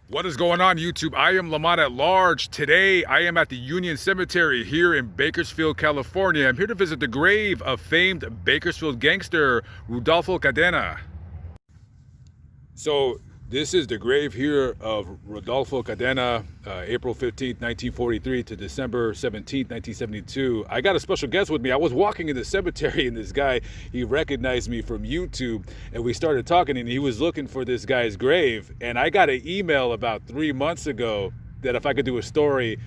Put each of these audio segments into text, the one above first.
What is going on, YouTube? I am Lamont at large. Today, I am at the Union Cemetery here in Bakersfield, California. I'm here to visit the grave of famed Bakersfield gangster Rodolfo Cadena. So, this is the grave here of Rodolfo Cadena, April 15th, 1943 to December 17th, 1972. I got a special guest with me. I was walking in the cemetery and this guy, he recognized me from YouTube and we started talking and he was looking for this guy's grave. And I got an email about 3 months ago that if I could do a story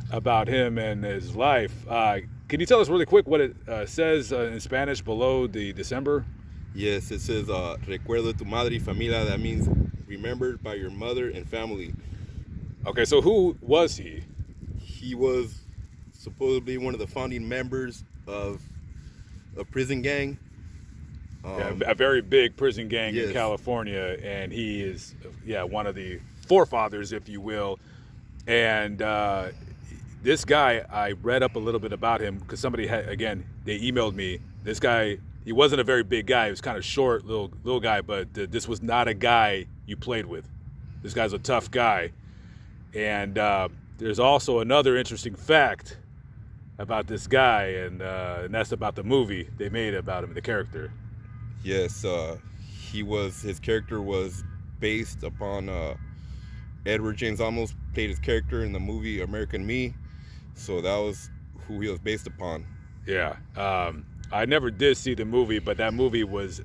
about him and his life. Can you tell us really quick what it says in Spanish below the December? Yes, it says, recuerdo tu madre y familia. That means remembered by your mother and family. Okay, so who was he? He was supposedly one of the founding members of a prison gang. A very big prison gang yes. in California, and he is, one of the forefathers, if you will. And this guy, I read up a little bit about him because somebody had, again, they emailed me. This guy, he wasn't a very big guy. He was kind of short, little guy, but this was not a guy you played with. This guy's a tough guy. And there's also another interesting fact about this guy, and that's about the movie they made about him, the character. Yes, his character was based upon Edward James Olmos played his character in the movie American Me. So that was who he was based upon. Yeah. I never did see the movie, but that movie was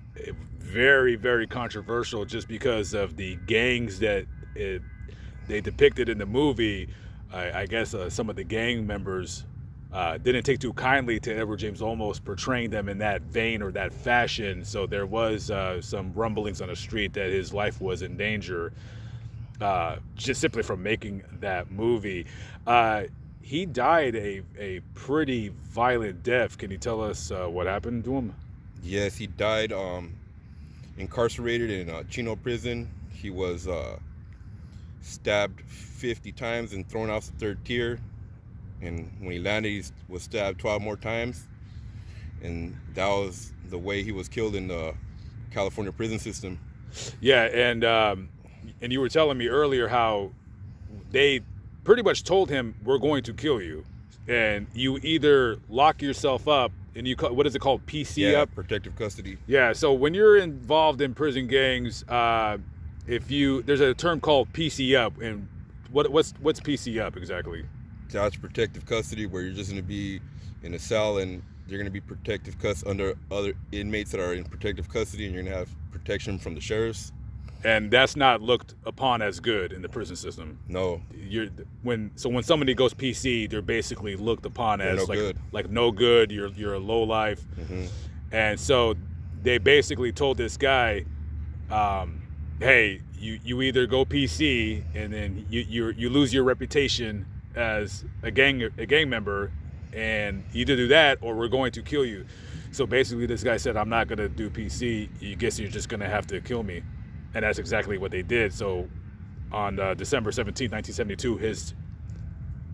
very, very controversial just because of the gangs that they depicted in the movie. I guess some of the gang members didn't take too kindly to Edward James Olmos portraying them in that vein or that fashion. So there was some rumblings on the street that his life was in danger just simply from making that movie. He died a pretty violent death. Can you tell us what happened to him? Yes, he died incarcerated in Chino prison. He was stabbed 50 times and thrown off the third tier. And when he landed, he was stabbed 12 more times. And that was the way he was killed in the California prison system. Yeah, and you were telling me earlier how they pretty much told him, we're going to kill you. And you either lock yourself up and what is it called? PC up? Protective custody. Yeah, so when you're involved in prison gangs, there's a term called PC up. And what's PC up exactly? That's protective custody, where you're just going to be in a cell and you're going to be protective under other inmates that are in protective custody, and you're going to have protection from the sheriffs. And that's not looked upon as good in the prison system. No. When somebody goes PC, they're basically looked upon as no good. You're a low life. Mm-hmm. And so they basically told this guy, hey, you either go PC and then you lose your reputation as a gang member, and either do that or we're going to kill you. So basically this guy said, I'm not going to do PC. You guess you're just going to have to kill me. And that's exactly what they did. So on December 17th, 1972,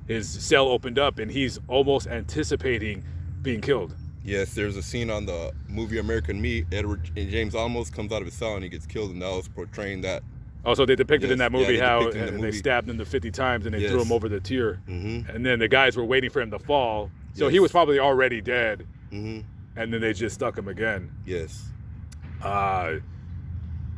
his cell opened up and he's almost anticipating being killed. Yes, there's a scene on the movie American Me. Edward James Olmos comes out of his cell and he gets killed, and that was portraying that. Also, they depicted in that movie how the they stabbed him 50 times and they threw him over the tier. Mm-hmm. And then the guys were waiting for him to fall. So he was probably already dead. Mm-hmm. And then they just stuck him again. Yes.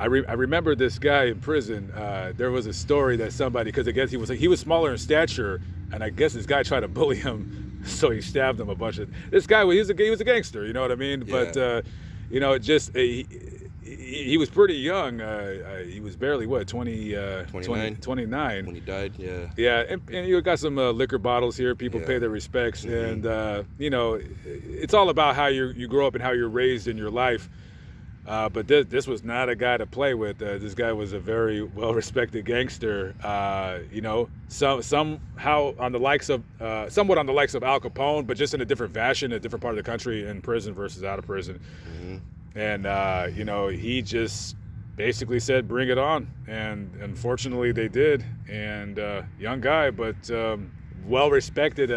I remember this guy in prison. There was a story that somebody, because I guess he was smaller in stature, and I guess this guy tried to bully him, so he stabbed him a bunch of. This guy he was a gangster, you know what I mean? Yeah. But he was pretty young. He was barely 29 when he died. Yeah. Yeah, and you got some liquor bottles here. People pay their respects, mm-hmm. And it's all about how you grow up and how you're raised in your life. But this was not a guy to play with. This guy was a very well-respected gangster. Somehow on the likes of, somewhat on the likes of Al Capone, but just in a different fashion, a different part of the country, in prison versus out of prison. Mm-hmm. And he just basically said, "Bring it on." And unfortunately, they did. And young guy, but well-respected.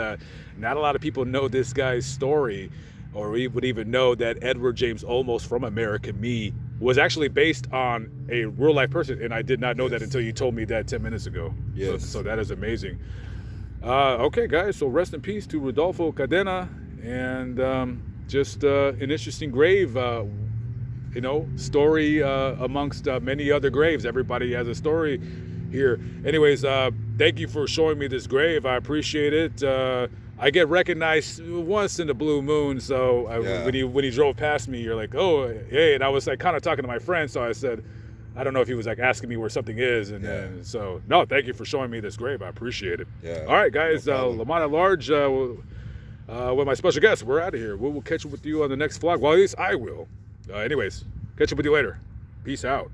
Not a lot of people know this guy's story, or we would even know that Edward James Olmos from American Me was actually based on a real life person, and I did not know that Yes. until you told me that 10 minutes ago. Yes. So that is amazing. Okay, guys. So rest in peace to Rodolfo Cadena, and just an interesting grave. Story amongst many other graves. Everybody has a story here. Anyways, thank you for showing me this grave. I appreciate it. I get recognized once in the blue moon, so Yeah. when he drove past me, you're like, oh, hey, and I was like kind of talking to my friend, so I said, I don't know if he was like asking me where something is, and then so no, thank you for showing me this grave. I appreciate it. Yeah. All right, guys, No problem. Lamont at Large with my special guest. We're out of here. We'll catch up with you on the next vlog. Well, at least I will. Anyways, catch up with you later. Peace out.